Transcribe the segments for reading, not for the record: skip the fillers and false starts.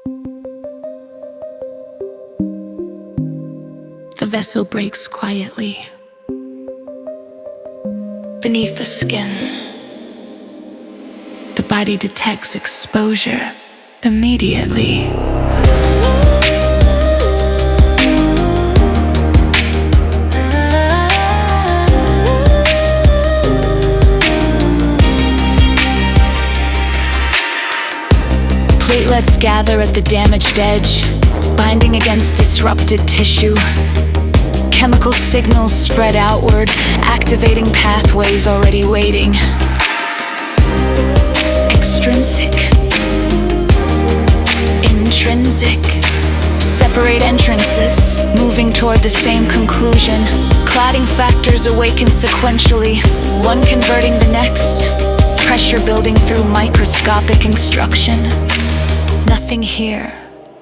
The vessel breaks quietly beneath the skin. The body detects exposure immediately. Platelets gather at the damaged edge, binding against disrupted tissue. Chemical signals spread outward, activating pathways already waiting. Extrinsic, intrinsic, separate entrances, moving toward the same conclusion. Clotting factors awaken sequentially, one converting the next. Pressure building through microscopic instruction. Nothing here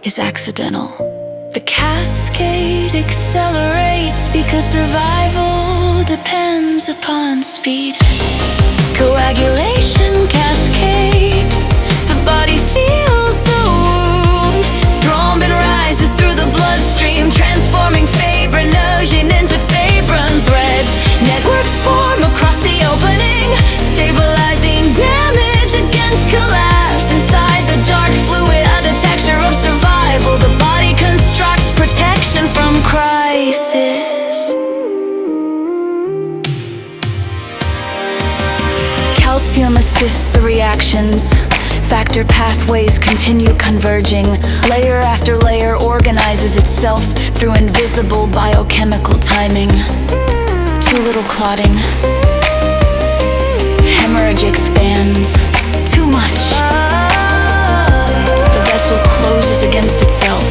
is accidental. The cascade accelerates because survival depends upon speed. Coagulation cascade, the body seals the wound. Thrombin rises through the bloodstream, transforming fibrinogen into fibrin threads. Networks form across the opening, stabilizing damage against collapse. Inside the dark fluid, a detector of survival. The body constructs protection from crisis. Calcium assists the reactions. Factor pathways continue converging. Layer after layer organizes itself through invisible biochemical timing. Too little clotting. Hemorrhage expands. Too much. The vessel closes against itself.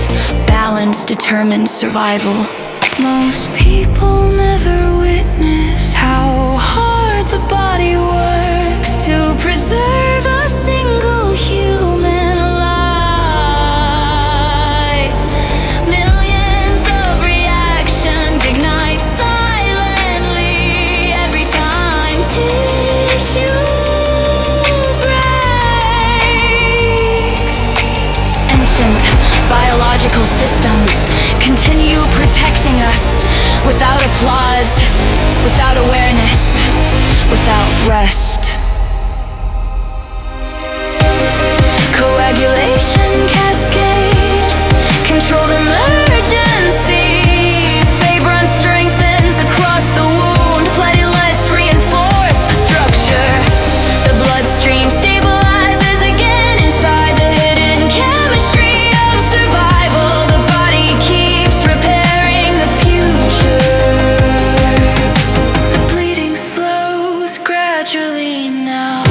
Balance determines survival. Most people never witness how hard the body works to preserve a single human life. Millions of reactions ignite silently every time tissue breaks. Ancient biological systems continue protecting us without applause, without awareness, without rest. Coagulation cascade, controlled emergency. Fibrin strengthens across the wound. Platelets reinforce the structure. The bloodstream stabilizes again inside the hidden chemistry of survival. The body keeps repairing the future. The bleeding slows gradually now.